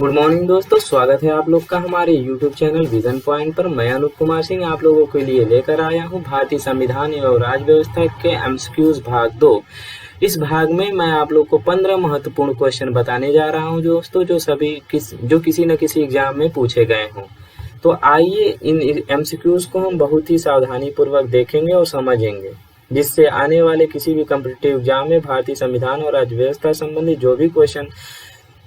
Good morning दोस्तों, स्वागत है आप लोग का हमारे YouTube चैनल विजन पॉइंट पर। मैं अनूप कुमार सिंह आप लोगों के लिए लेकर आया हूं भारतीय संविधान एवं राज्य व्यवस्था के एमसीक्यूज भाग 2। इस भाग में मैं आप लोग को 15 महत्वपूर्ण क्वेश्चन बताने जा रहा हूं दोस्तों, जो किसी न किसी एग्जाम में पूछे गए हों। तो आइए इन एमसीक्यूज को हम बहुत ही सावधानी पूर्वक देखेंगे और समझेंगे, जिससे आने वाले किसी भी कॉम्पिटिटिव एग्जाम में भारतीय संविधान और राज्य व्यवस्था संबंधी जो भी क्वेश्चन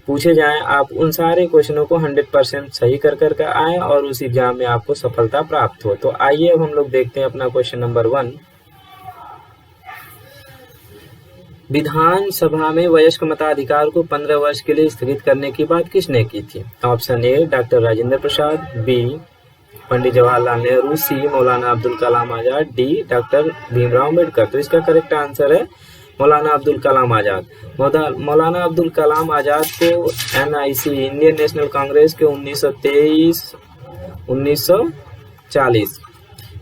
पूछे जाएं, आप उन सारे क्वेश्चनों को 100% सही कर आए और उस एग्जाम में आपको सफलता प्राप्त हो। तो आइए अब हम लोग देखते हैं अपना क्वेश्चन नंबर 1। विधानसभा में वयस्क मताधिकार को 15 वर्ष के लिए स्थगित करने की बात किसने की थी? Option A doctor Rajendra Prasad, B Pandit Jawaharlal Nehru, C Maulana Abdul Kalam Azad, D doctor Bhimrao Ambedkar. तो इसका करेक्ट आंसर है मौलाना अब्दुल कलाम आजाद। मौलाना अब्दुल कलाम आजाद को एनआईसी इंडियन नेशनल कांग्रेस के 1923-1940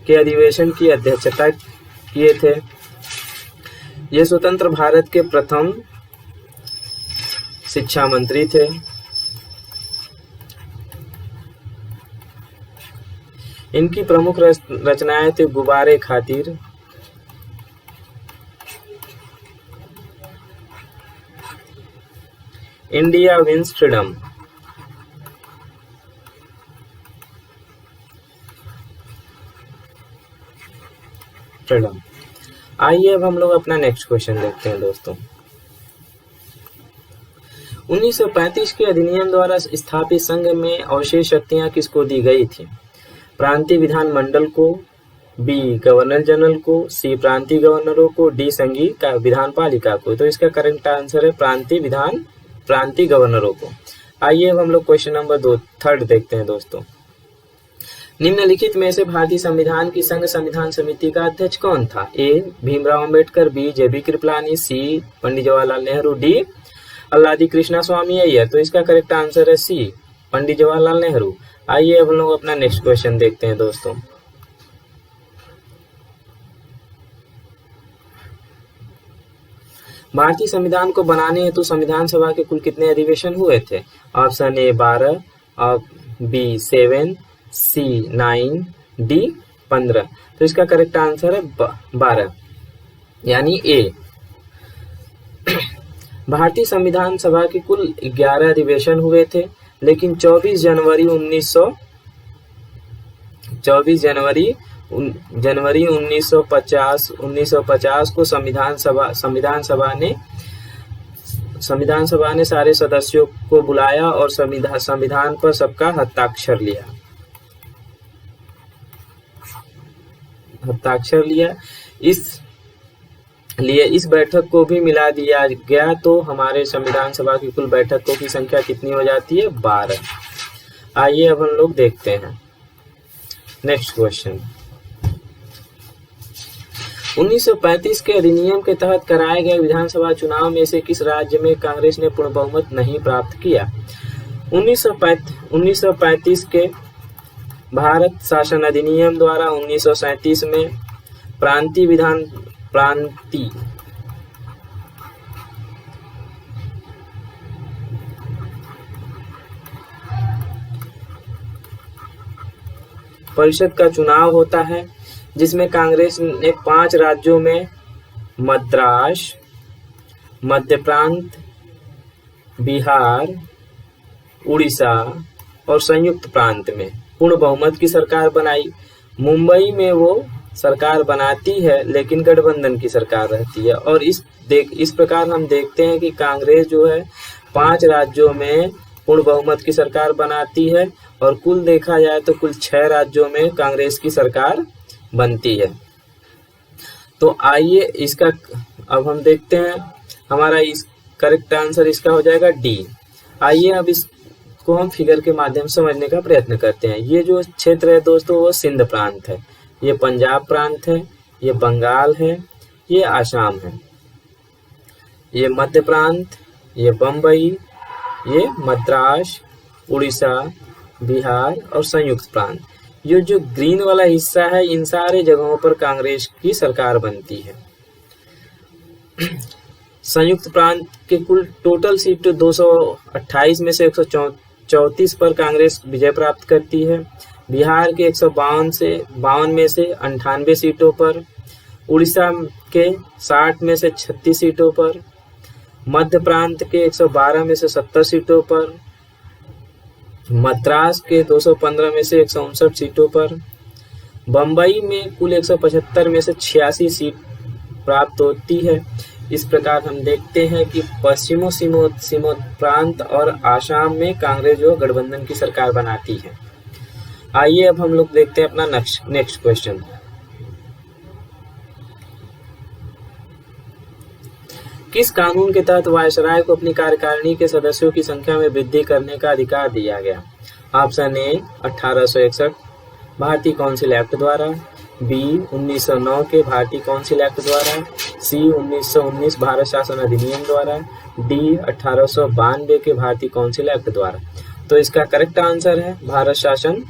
के अधिवेशन की अध्यक्षता किए थे। ये स्वतंत्र भारत के प्रथम शिक्षा मंत्री थे। इनकी प्रमुख रचनाएं थे गुब्बारे खातिर, इंडिया विंस फ्रीडम, आइए अब हम लोग अपना नेक्स्ट क्वेश्चन देखते हैं दोस्तों। 1935 के अधिनियम द्वारा स्थापित संघ में अवशेष शक्तियां किसको दी गई थी? प्रांतीय विधान मंडल को, बी गवर्नर जनरल को, सी प्रांतीय गवर्नरों को, डी संघीय विधान पालिका को। तो इसका करेक्ट आंसर है प्रांतीय गवर्नरों को। आइए अब हम लोग क्वेश्चन नंबर 3 देखते हैं दोस्तों। निम्नलिखित में से भारतीय संविधान की संघ संविधान समिति का अध्यक्ष कौन था? ए भीमराव अम्बेडकर, बी जेबी कृपलानी, सी पंडित जवाहरलाल नेहरू, डी अल्लादी कृष्णा स्वामी अय्यर। तो इसका करेक्ट आंसर है सी पंडित जवाहरलाल नेहरू। आइए अब हम लोग अपना नेक्स्ट क्वेश्चन देखते हैं दोस्तों। भारतीय संविधान को बनाने हेतु संविधान सभा के कुल कितने अधिवेशन हुए थे? Option A 12, B 7, C 9, D 15। तो इसका करेक्ट आंसर है 12 यानी ए। भारतीय संविधान सभा के कुल 11 अधिवेशन हुए थे, लेकिन 24 जनवरी 1950 को संविधान सभा ने सारे सदस्यों को बुलाया और संविधान पर सबका हस्ताक्षर लिया। इसलिए इस बैठक को भी मिला दिया गया, तो हमारे संविधान सभा की कुल बैठकों की संख्या कितनी हो जाती है? 12। आइए अब हम लोग देखते हैं नेक्स्ट क्वेश्चन। 1935 के अधिनियम के तहत कराए गए विधानसभा चुनाव में से किस राज्य में कांग्रेस ने पूर्ण बहुमत नहीं प्राप्त किया? 1935 के भारत शासन अधिनियम द्वारा 1937 में प्रांतीय परिषद का चुनाव होता है, जिसमें कांग्रेस ने 5 राज्यों में मद्रास, मध्य प्रांत, बिहार, उड़ीसा और संयुक्त प्रांत में पूर्ण बहुमत की सरकार बनाई। मुंबई में वो सरकार बनाती है, लेकिन गठबंधन की सरकार रहती है। और इस प्रकार हम देखते हैं कि कांग्रेस जो है 5 राज्यों में पूर्ण बहुमत की सरकार बनाती है, और कुल देखा जाए तो कुल 6 राज्यों में कांग्रेस की सरकार बनती है। तो आइए इसका अब हम देखते हैं, हमारा इस करेक्ट आंसर इसका हो जाएगा डी। आइए अब इसको हम फिगर के माध्यम से समझने का प्रयत्न करते हैं। ये जो क्षेत्र है दोस्तों, वो सिंध प्रांत है, ये पंजाब प्रांत है, ये बंगाल है, ये आसाम है, ये मध्य प्रांत, ये बम्बई, ये मद्रास, उड़ीसा, बिहार और संयुक्त प्रांत। ये जो ग्रीन वाला हिस्सा है, इन सारे जगहों पर कांग्रेस की सरकार बनती है। संयुक्त प्रांत के कुल टोटल सीट 228 में से 34 पर कांग्रेस विजय प्राप्त करती है। बिहार के 152 में से 98 सीटों पर, उड़ीसा के 60 में से 36 सीटों पर, मध्य प्रांत के 112 में से 70 सीटों पर, मद्रास के 215 में से 159 सीटों पर, बम्बई में कुल 175 में से 86 सीट प्राप्त होती है। इस प्रकार हम देखते हैं कि पश्चिमो सीमोत प्रांत और आसाम में कांग्रेस जो गठबंधन की सरकार बनाती है। आइए अब हम लोग देखते हैं अपना नेक्स्ट क्वेश्चन। किस कानून के तहत वायसराय को अपनी कार्यकारिणी के सदस्यों की संख्या में वृद्धि करने का अधिकार दिया गया? ऑप्शन ए 1861 भारतीय काउंसिल एक्ट द्वारा, बी 1909 के भारतीय काउंसिल एक्ट द्वारा, सी 1919 भारत शासन अधिनियम द्वारा, डी 1892 के भारतीय काउंसिल एक्ट द्वारा। तो इसका करेक्ट आंसर है भारत शासन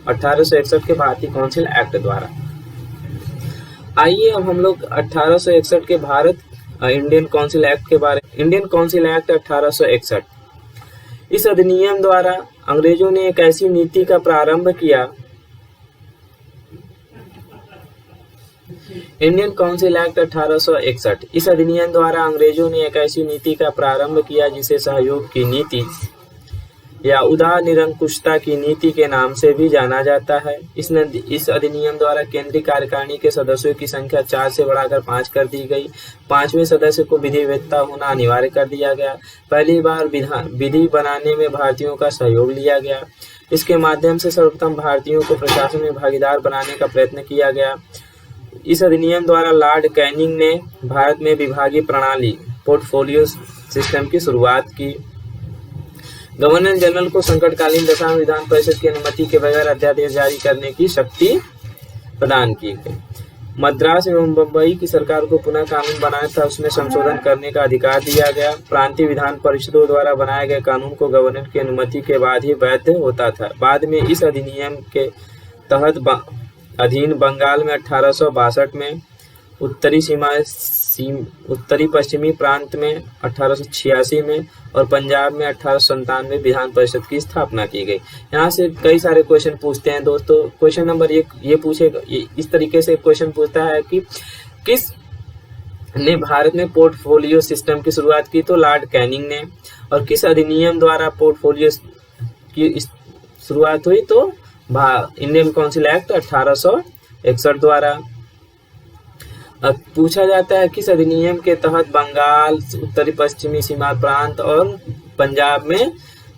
1861 के भारतीय काउंसिल एक्ट द्वारा। आइए अब हम लोग 1861 के भारत इंडियन काउंसिल एक्ट के बारे में। इंडियन काउंसिल एक्ट 1861, इस अधिनियम द्वारा अंग्रेजों ने एक ऐसी नीति का प्रारंभ किया। इंडियन काउंसिल एक्ट 1861, इस अधिनियम द्वारा अंग्रेजों ने एक ऐसी नीति का प्रारंभ किया जिसे सहयोग की नीति या उदार निरंकुशता की नीति के नाम से भी जाना जाता है। इस अधिनियम द्वारा केंद्रीय कार्यकारिणी के सदस्यों की संख्या 4 से बढ़ाकर 5 कर दी गई। 5वें सदस्य को विधिवेत्ता होना अनिवार्य कर दिया गया। पहली बार विधि बनाने में भारतीयों का सहयोग लिया गया। इसके माध्यम से सर्वप्रथम भारतीयों को प्रशासन में भागीदार बनाने का प्रयत्न किया गया। इस अधिनियम द्वारा लॉर्ड कैनिंग ने भारत में विभागीय प्रणाली पोर्टफोलियो सिस्टम की शुरुआत की। गवर्नर जनरल को संकटकालीन दशा में विधान परिषद की अनुमति के बगैर अध्यादेश जारी करने की शक्ति प्रदान की गई। मद्रास एवं बम्बई की सरकार को पुनः कानून बनाया था, उसमें संशोधन करने का अधिकार दिया गया। प्रांतीय विधान परिषदों द्वारा बनाए गए कानून को गवर्नर की अनुमति के बाद ही वैध होता था। बाद में इस अधिनियम के तहत अधीन बंगाल में 1862 में, उत्तरी पश्चिमी प्रांत में 1886 में और पंजाब में 1897 विधान परिषद की स्थापना की गई। यहाँ से कई सारे क्वेश्चन पूछते हैं दोस्तों। क्वेश्चन नंबर 1 ये पूछेगा, इस तरीके से क्वेश्चन पूछता है कि किस ने भारत में पोर्टफोलियो सिस्टम की शुरुआत की? तो लॉर्ड कैनिंग ने। और किस अधिनियम द्वारा पोर्टफोलियो की शुरुआत हुई? तो इंडियन काउंसिल एक्ट 1861 द्वारा। पूछा जाता है किस अधिनियम के तहत बंगाल, उत्तरी पश्चिमी सीमा प्रांत और पंजाब में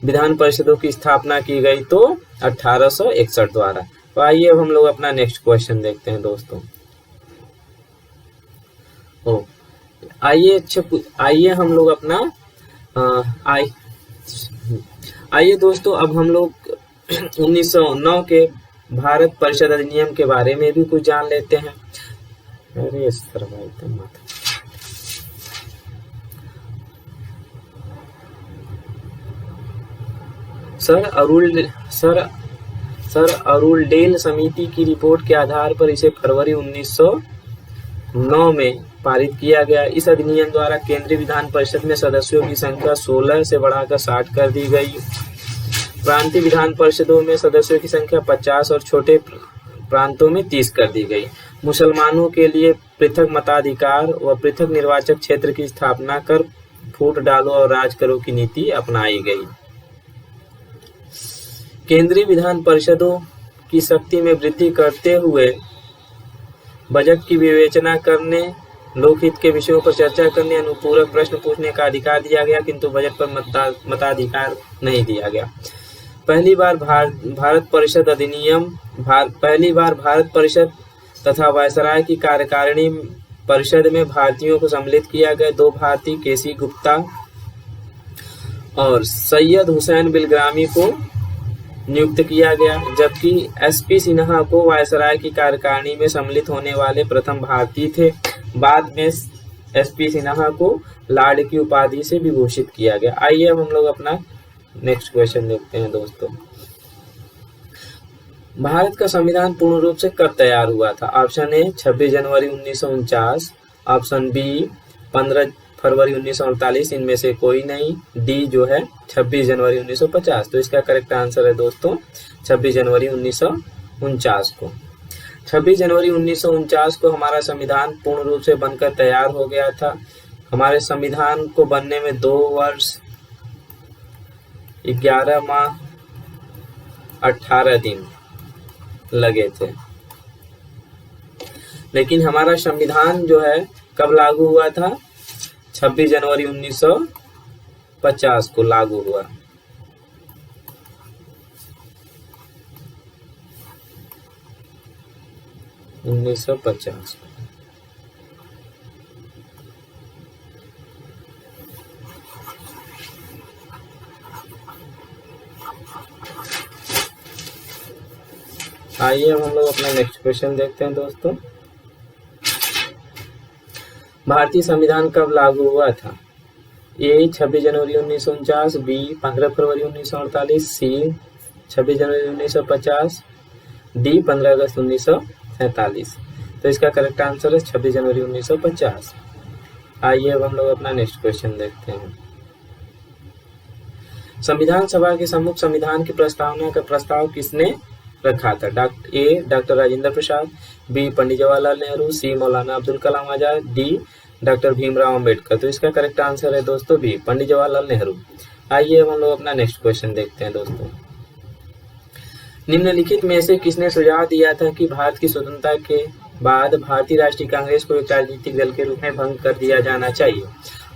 विधान परिषदों की स्थापना की गई? तो 1861 द्वारा। तो आइए अब हम लोग अपना नेक्स्ट क्वेश्चन देखते हैं दोस्तों। आइए हम लोग अपना आइए दोस्तों अब हम लोग 1909 के भारत परिषद अधिनियम के बारे में भी कुछ जान लेते हैं। अरे सर अरुलडेल समिति की रिपोर्ट के आधार पर इसे फरवरी 1909 में पारित किया गया। इस अधिनियम द्वारा केंद्रीय विधान परिषद में सदस्यों की संख्या 16 से बढ़ाकर 60 कर दी गई। प्रांतीय विधान परिषदों में सदस्यों की संख्या 50 और छोटे प्रांतों में 30 कर दी गई। मुसलमानों के लिए पृथक मताधिकार व पृथक निर्वाचक क्षेत्र की स्थापना कर फूट डालो और राज करो की नीति अपनाई गई। केंद्रीय विधान परिषदों की शक्ति में वृद्धि करते हुए बजट की विवेचना करने, लोकहित के विषयों पर चर्चा करने, अनुपूरक प्रश्न पूछने का अधिकार दिया गया, किंतु बजट पर मताधिकार नहीं दिया गया। पहली बार भारत परिषद तथा वायसराय की कार्यकारिणी परिषद में भारतीयों को सम्मिलित किया गया। 2 भारतीय केसी गुप्ता और सैयद हुसैन बिलग्रामी को नियुक्त किया गया, जबकि एसपी सिन्हा को वायसराय की कार्यकारिणी में सम्मिलित होने वाले प्रथम भारतीय थे। बाद में एसपी सिन्हा को लॉर्ड की उपाधि से विभूषित किया गया। आइए अब हम लोग अपना नेक्स्ट क्वेश्चन देखते हैं दोस्तों। भारत का संविधान पूर्ण रूप से कब तैयार हुआ था? ऑप्शन ए 26 जनवरी 1949, ऑप्शन बी 15 फरवरी 1948 इनमें से कोई नहीं। डी जो है 26 जनवरी 1950। तो इसका करेक्ट आंसर है दोस्तों 26 जनवरी 1949 को। 26 जनवरी 1949 को हमारा संविधान पूर्ण रूप से बनकर तैयार हो गया था। हमारे संविधान को बनने में 2 वर्ष 11 माह 18 दिन लगे थे। लेकिन हमारा संविधान जो है कब लागू हुआ था? 26 जनवरी 1950 को लागू हुआ। आइए अब हम लोग अपना नेक्स्ट क्वेश्चन देखते हैं दोस्तों। भारतीय संविधान कब लागू हुआ था? ए 26 जनवरी 1949, बी 15 फरवरी 1948, सी 26 जनवरी 1950, डी 15 अगस्त 1947। तो इसका करेक्ट आंसर है 26 जनवरी 1950। आइए अब हम लोग अपना नेक्स्ट क्वेश्चन देखते हैं। संविधान सभा के सम्मुख संविधान की प्रस्तावना का प्रस्ताव किसने रखा था? Doctor Rajendra Prasad, B Pandit Jawaharlal Nehru, C Maulana Abdul Kalam Azad, D doctor Bhimrao Ambedkar. तो इसका करेक्ट आंसर है दोस्तों बी पंडित जवाहरलाल नेहरू। आइए अब हम लोग अपना नेक्स्ट क्वेश्चन देखते हैं दोस्तों। निम्नलिखित में से किसने सुझाव दिया था कि भारत की स्वतंत्रता के बाद भारतीय राष्ट्रीय कांग्रेस को एक राजनीतिक दल के रूप में भंग कर दिया जाना चाहिए?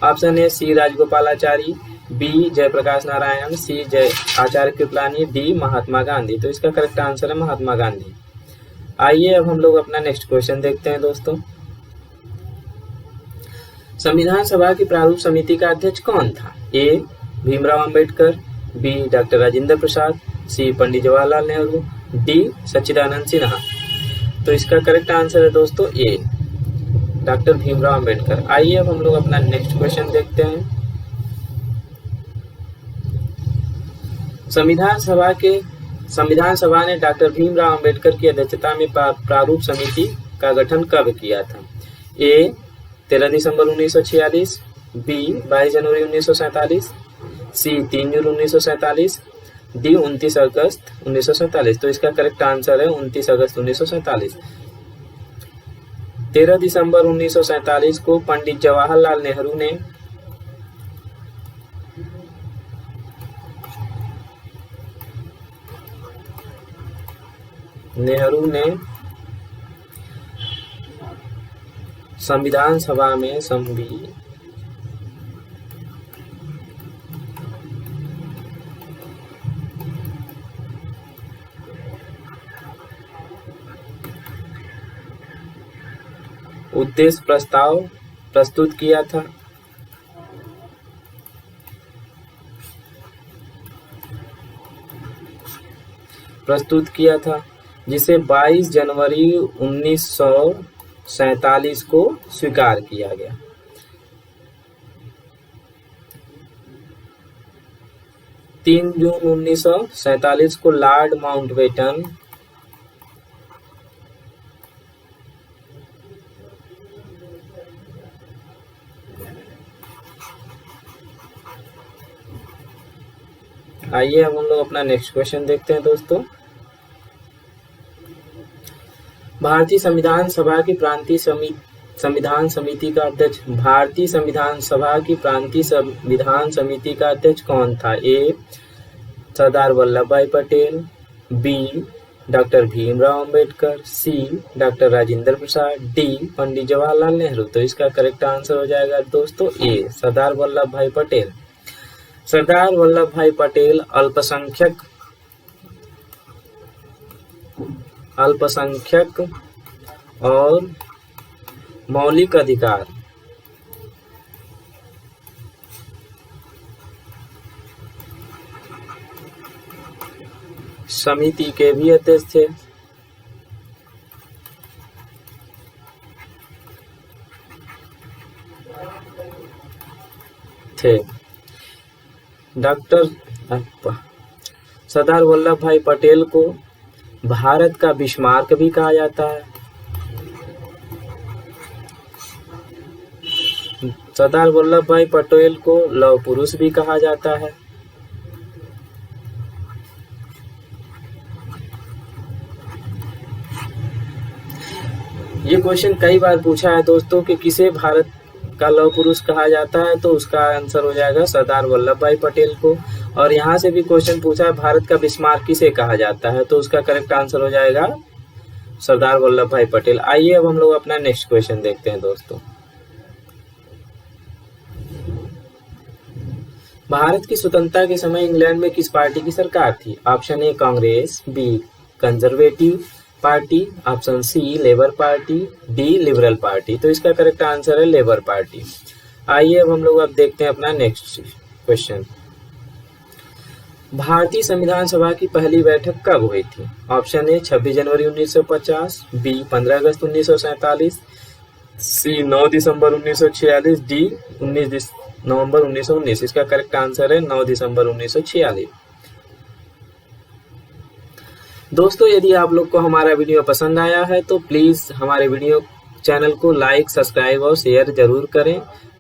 Option A C Rajagopalachari, B Jayaprakash Narayan, C J Acharya Kripalani, D Mahatma Gandhi. तो इसका करेक्ट आंसर है महात्मा गांधी। आइए अब हम लोग अपना नेक्स्ट क्वेश्चन देखते हैं दोस्तों। संविधान सभा की प्रारूप समिति का अध्यक्ष कौन था? ए भीमराव अंबेडकर, बी डॉक्टर राजेंद्र प्रसाद, सी पंडित जवाहरलाल नेहरू, डी सच्चिदानंद सिन्हा। तो इसका करेक्ट आंसर है दोस्तों ए डॉक्टर भीमराव अंबेडकर। आइए अब हम लोग अपना नेक्स्ट क्वेश्चन देखते हैं। संविधान सभा ने डॉक्टर भीमराव अंबेडकर की अध्यक्षता में प्रारूप समिति का गठन कब किया था? ए 13 दिसंबर 1946, बी 22 जनवरी 1947, सी 3 जून 1947, डी 29 अगस्त 1947। तो इसका करेक्ट आंसर है 29 अगस्त 1947। 13 दिसंबर 1947 को पंडित जवाहरलाल नेहरू ने संविधान सभा में उद्देश्य प्रस्ताव प्रस्तुत किया था जिसे 22 जनवरी 1947 को स्वीकार किया गया। तीन जून 1947 को लॉर्ड माउंटबेटन आइए अब हम लोग अपना नेक्स्ट क्वेश्चन देखते हैं दोस्तों। भारतीय संविधान सभा की प्रांतीय संविधान समिति का अध्यक्ष भारतीय संविधान सभा की प्रांतीय संविधान समिति का अध्यक्ष कौन था? ए सरदार वल्लभ भाई पटेल, बी डॉक्टर भीमराव अंबेडकर, सी डॉक्टर राजेंद्र प्रसाद, डी पंडित जवाहरलाल नेहरू। तो इसका करेक्ट आंसर हो जाएगा दोस्तों ए सरदार वल्लभ भाई पटेल। सरदार वल्लभ भाई पटेल अल्पसंख्यक और मौलिक अधिकार समिति के भी अध्यक्ष थे। डॉक्टर सरदार वल्लभ भाई पटेल को भारत का बिस्मार्क भी कहा जाता है। सरदार वल्लभ भाई पटेल को लौह पुरुष भी कहा जाता है। ये क्वेश्चन कई बार पूछा है दोस्तों कि किसे भारत का लौह पुरुष कहा जाता है, तो उसका आंसर हो जाएगा सरदार वल्लभ भाई पटेल को। और यहाँ से भी क्वेश्चन पूछा है भारत का बिस्मार्क किसे कहा जाता है, तो उसका करेक्ट आंसर हो जाएगा सरदार वल्लभ भाई पटेल। आइए अब हम लोग अपना नेक्स्ट क्वेश्चन देखते हैं दोस्तों। भारत की स्वतंत्रता के समय इंग्लैंड में किस पार्टी की सरकार थी? Option A Congress, B conservative party, option C labour party, D liberal party. तो इसका करेक्ट आंसर है लेबर पार्टी। आइए अब हम लोग अब देखते हैं अपना नेक्स्ट क्वेश्चन। भारतीय संविधान सभा की पहली बैठक कब हुई थी? ऑप्शन ए 26 जनवरी 1950, बी 15 अगस्त 1947, सी 9 दिसंबर 1946, डी 19 नवंबर 1919। इसका करेक्ट आंसर है 9 दिसंबर 1946। दोस्तों यदि आप लोग को हमारा वीडियो पसंद आया है तो प्लीज़ हमारे वीडियो चैनल को लाइक, सब्सक्राइब और शेयर जरूर करें।